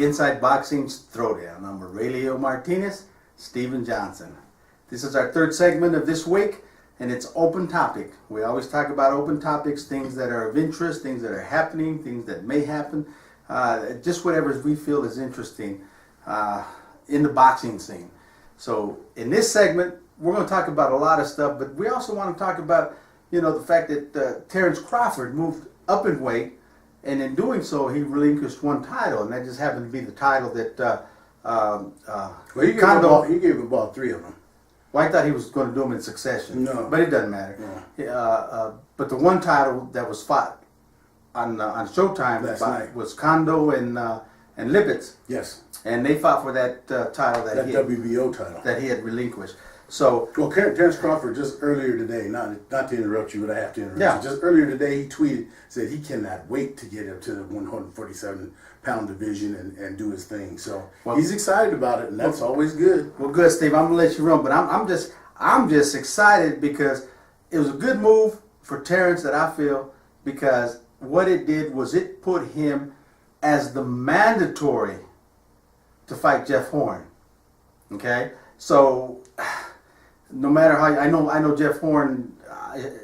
Inside Boxing's Throwdown. I'm Aurelio Martinez, Steven Johnson. This is our third segment of this week, and it's open topic. We always talk about open topics, things that are of interest, things that are happening, things that may happen, just whatever we feel is interesting in the boxing scene. So in this segment, we're going to talk about a lot of stuff, but we also want to talk about, the fact that Terence Crawford moved up in weight, and in doing so, he relinquished one title, and that just happened to be the title that he gave about 3 of them. Well, I thought he was going to do them in succession. No, but it doesn't matter. No. But the one title that was fought on Showtime was Kondo and Lipitz. Yes. And they fought for that title that WBO title that he had relinquished. So, well, Terence Crawford just earlier today, not to interrupt you, but I have to interrupt you. Just earlier today, he tweeted, said he cannot wait to get up to the 147-pound division and do his thing. So he's excited about it, and that's always good. Well, good, Steve. I'm gonna let you run, but I'm just excited because it was a good move for Terence, that I feel, because what it did was it put him as the mandatory to fight Jeff Horn. Okay, so. No matter how I know Jeff Horn.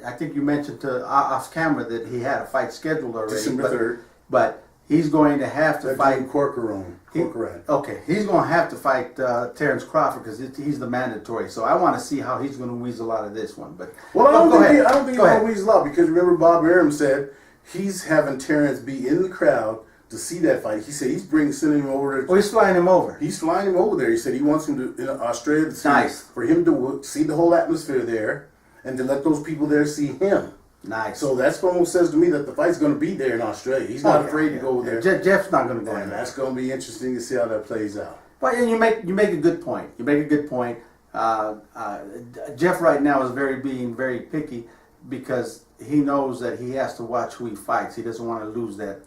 I think you mentioned off camera that he had a fight scheduled already. December 3rd. But he's going to have to fight Corcoran. Okay, he's going to have to fight Terence Crawford because he's the mandatory. So I want to see how he's going to weasel out of this one. But I don't think he's going to weasel out, because remember Bob Arum said he's having Terence be in the crowd to see that fight. He said he's sending him over there. Oh, he's flying him over. He's flying him over there. He said he wants him to, in Australia, to see, for him to see the whole atmosphere there and to let those people there see him. Nice. So that's almost says to me that the fight's going to be there in Australia. He's not afraid to go over there. Jeff's not going to go in there. That's going to be interesting to see how that plays out. But you make a good point. You make a good point. Jeff right now is being very picky because he knows that he has to watch who he fights. He doesn't want to lose that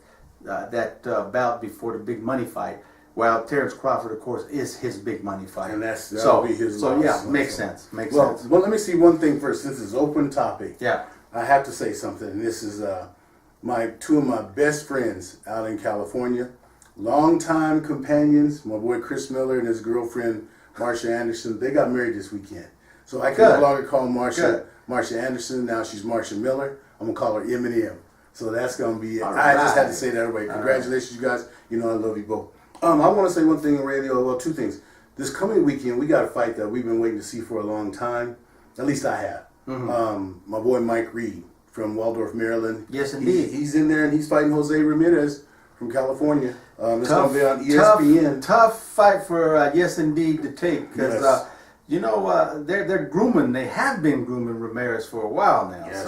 bout before the big money fight. Well, Terence Crawford, of course, is his big money fight, and that'll be his. So yeah, makes sense. Well, let me see one thing first. Since it's open topic, yeah, I have to say something. And this is two of my best friends out in California, longtime companions. My boy Chris Miller and his girlfriend Marsha Anderson. They got married this weekend, so I can no longer call Marsha Anderson. Now she's Marsha Miller. I'm gonna call her Eminem. So that's going to be it. I just had to say that away. Congratulations, you guys. You know I love you both. I want to say one thing on radio. Well, 2 things. This coming weekend, we got a fight that we've been waiting to see for a long time. At least I have. Mm-hmm. My boy Mike Reed from Waldorf, Maryland. Yes, indeed. He's in there, and he's fighting Jose Ramirez from California. It's going to be on ESPN. Tough fight for Yes Indeed to take because they're grooming. They have been grooming Ramirez for a while now. Yes.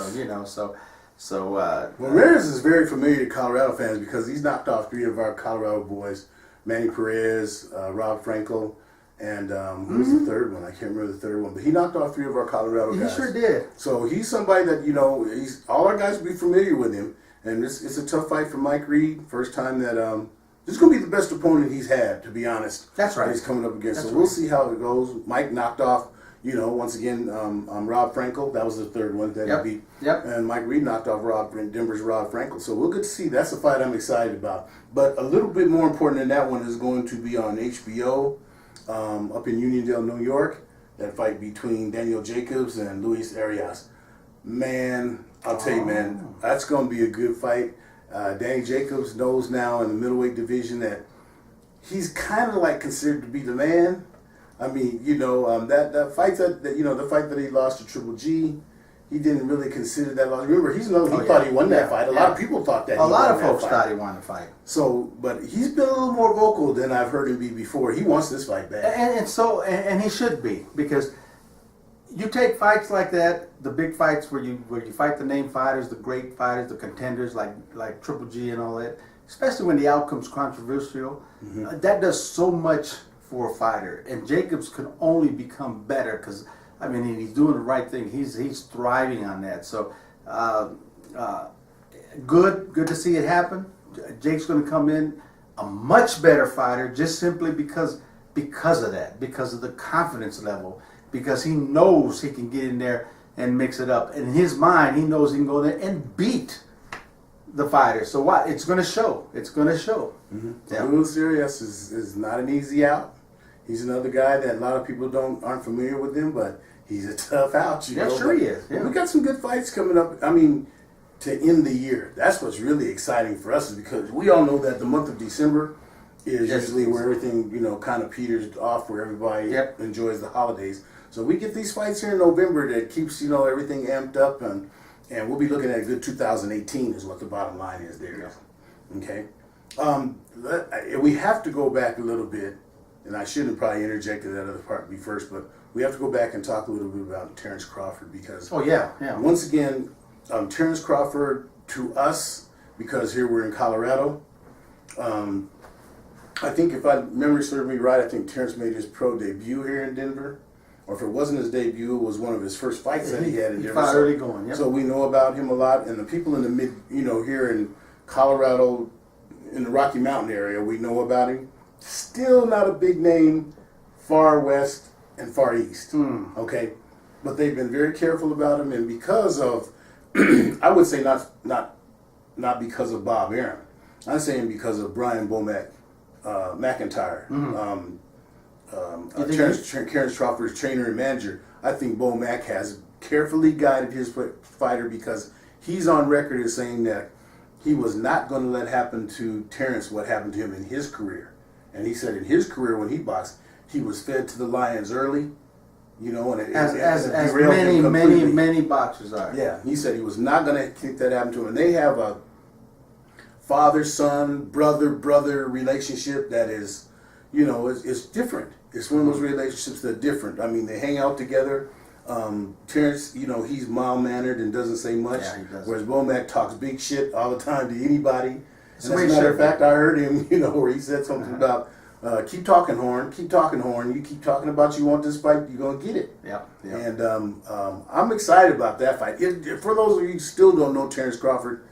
So Ramirez is very familiar to Colorado fans because he's knocked off 3 of our Colorado boys: Manny Perez, Rob Frankel, and who's the third one? I can't remember the third one, but he knocked off 3 of our Colorado guys. He sure did. So he's somebody that he's all our guys will be familiar with him, and it's a tough fight for Mike Reed. First time that this is going to be the best opponent he's had, to be honest. That's right. That he's coming up against. We'll see how it goes. Mike knocked off. Once again, Rob Frankel, that was the third one that he beat. Yep. And Mike Reed knocked off Denver's Rob Frankel. So we'll get to see. That's a fight I'm excited about. But a little bit more important than that one is going to be on HBO up in Uniondale, New York. That fight between Daniel Jacobs and Luis Arias. Man, I'll tell you, man, that's going to be a good fight. Danny Jacobs knows now in the middleweight division that he's kind of like considered to be the man. I mean, that fight the fight that he lost to Triple G, he didn't really consider that loss. Remember, he thought he won that fight. A lot of people thought that. A lot of folks thought he won the fight. So, but he's been a little more vocal than I've heard him be before. He wants this fight bad, and he should be, because you take fights like that, the big fights where you fight the name fighters, the great fighters, the contenders like Triple G and all that, especially when the outcome's controversial. That does so much for a fighter, and Jacobs can only become better because he's doing the right thing. He's thriving on that. So good to see it happen. Jake's going to come in a much better fighter just simply because of that, because of the confidence level, because he knows he can get in there and mix it up. And in his mind, he knows he can go there and beat the fighter. So what? It's going to show. It's going to show. Yeah. Luis Arias is not an easy out. He's another guy that a lot of people aren't familiar with him, but he's a tough out. You know? Sure he is. Yeah. We got some good fights coming up. I mean, to end the year, that's what's really exciting for us, is because we all know that the month of December is usually where everything, kind of peters off, where everybody enjoys the holidays. So we get these fights here in November that keeps, everything amped up, and we'll be looking at a good 2018 is what the bottom line is there. Okay. We have to go back a little bit, and I shouldn't have probably interjected that other part be first, but we have to go back and talk a little bit about Terence Crawford, because once again, Terence Crawford to us, because here we're in Colorado, I think if memory serves me right, I think Terence made his pro debut here in Denver. Or if it wasn't his debut, it was one of his first fights that he had in Denver. Fought early going, yep. So we know about him a lot, and the people in the mid, here in Colorado, in the Rocky Mountain area, we know about him. Still not a big name, far west and far east. Okay, but they've been very careful about him, and because of, I would say not because of Bob Arum. I'm saying because of Brian Bomac McIntyre. Terence Crawford's trainer and manager. I think Bo Mack has carefully guided his fighter, because he's on record as saying that he was not going to let happen to Terence what happened to him in his career. And he said in his career when he boxed, he was fed to the lions early, and as many boxers are. Yeah, he said he was not going to kick that happen to him. And they have a father-son, brother relationship that is, it's different. It's one of those relationships that are different. I mean, they hang out together. Terence, he's mild-mannered and doesn't say much, whereas Bomac talks big shit all the time to anybody. And as a matter of fact, I heard him, where he said something about, keep talking, Horn, you keep talking about you want this fight, you're going to get it. And I'm excited about that fight. For those of you who still don't know Terence Crawford,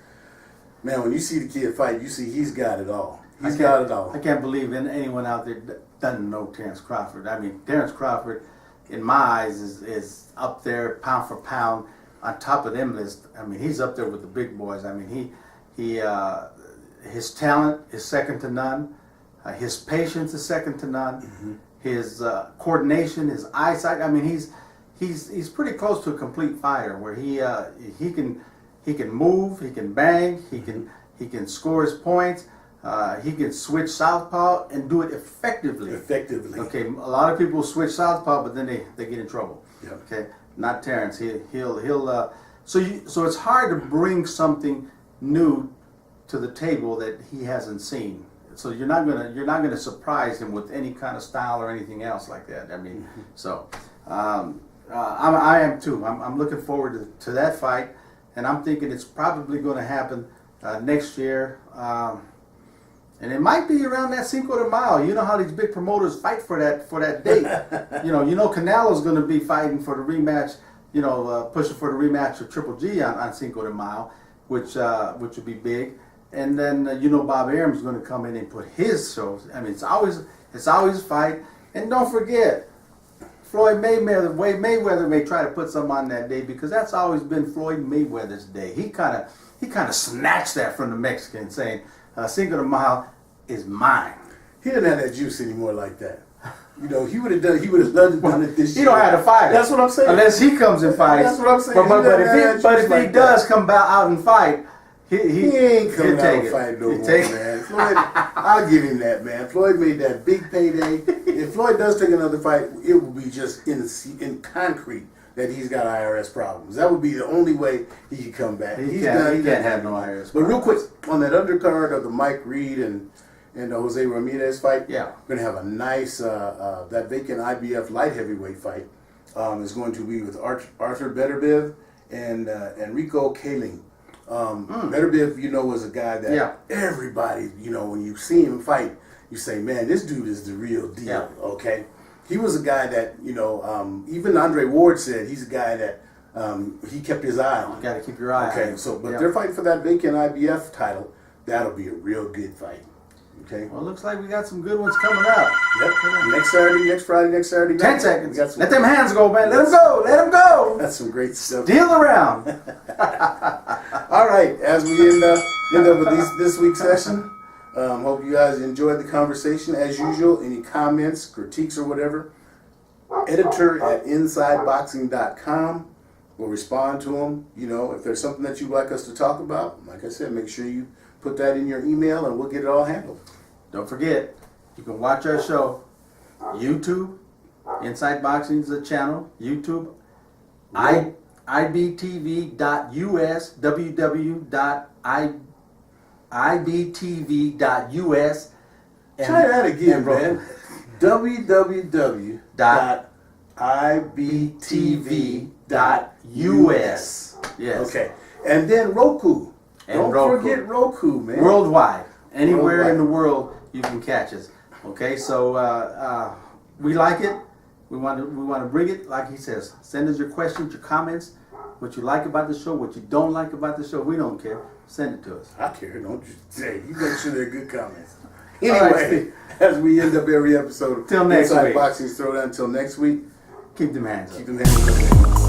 man, when you see the kid fight, you see he's got it all. He's got it all. I can't believe anyone out there doesn't know Terence Crawford. I mean, Terence Crawford, in my eyes, is up there pound for pound on top of them list. I mean, he's up there with the big boys. I mean, his talent is second to none. His patience is second to none. His coordination, his eyesight. I mean, he's pretty close to a complete fighter, where he can move, he can bang, he can score his points. He can switch southpaw and do it effectively. Okay, a lot of people switch southpaw, but then they get in trouble. Okay, not Terence. He'll so it's hard to bring something new to the table that he hasn't seen. So you're not gonna surprise him with any kind of style or anything else like that. I mean, so I am too. I'm looking forward to that fight, and I'm thinking it's probably going to happen next year. And it might be around that Cinco de Mayo. You know how these big promoters fight for that date. Canelo's going to be fighting for the rematch. Pushing for the rematch of Triple G on Cinco de Mayo, which would be big. And then Bob Arum's going to come in and put his shows. I mean, it's always a fight. And don't forget, Floyd Mayweather may try to put some on that day, because that's always been Floyd Mayweather's day. He kind of snatched that from the Mexicans, saying, Cinco de Mayo is mine. He didn't have that juice anymore like that. He would have loved to done it this year. He don't have to fight. That's what I'm saying. Unless he comes and fights. That's what I'm saying. But if he does come out and fight, he ain't coming out and fight no more, man. Floyd, I'll give him that, man. Floyd made that big payday. If Floyd does take another fight, it will be just in concrete that he's got IRS problems. That would be the only way he could come back. He can't have no IRS problems. But real quick, on that undercard of the Mike Reed and Jose Ramirez fight, we're going to have a nice, that vacant IBF light heavyweight fight is going to be with Arthur Beterbiev and Enrico Kaling. Beterbiev, was a guy that everybody, when you see him fight, you say, man, this dude is the real deal, okay? He was a guy that, even Andre Ward said he's a guy that he kept his eye on. You got to keep your eye on. Okay, so, but they're fighting for that vacant IBF title. That'll be a real good fight. Okay. Well, it looks like we got some good ones coming up. Yep. Next Saturday, next Friday, next Saturday night. 10 seconds. Let them hands go, man. Let them go. Let them go. That's some great stuff. Deal around. All right. As we end end of this week's session. Hope you guys enjoyed the conversation. As usual, any comments, critiques, or whatever, editor@insideboxing.com. We'll respond to them. You know, if there's something that you'd like us to talk about, like I said, make sure you put that in your email and we'll get it all handled. Don't forget, you can watch our show, YouTube, Inside Boxing is a channel, YouTube, ibtv.us, www.ibtv.us. Try that again, man. www.ibtv.us. Yes. Okay. And then Roku. Don't Roku. forget Roku, man. Worldwide. Anywhere Worldwide. in the world you can catch us. Okay, so we like it. We want to bring it, like he says. Send us your questions, your comments, what you like about the show, what you don't like about the show. We don't care. Send it to us. I care, don't you? Say, you make sure they're good comments. All right, Anyway, as we end up every episode, Till next Inside week. Boxing Throwdown. Until next week, Keep them hands up. keep them hands up.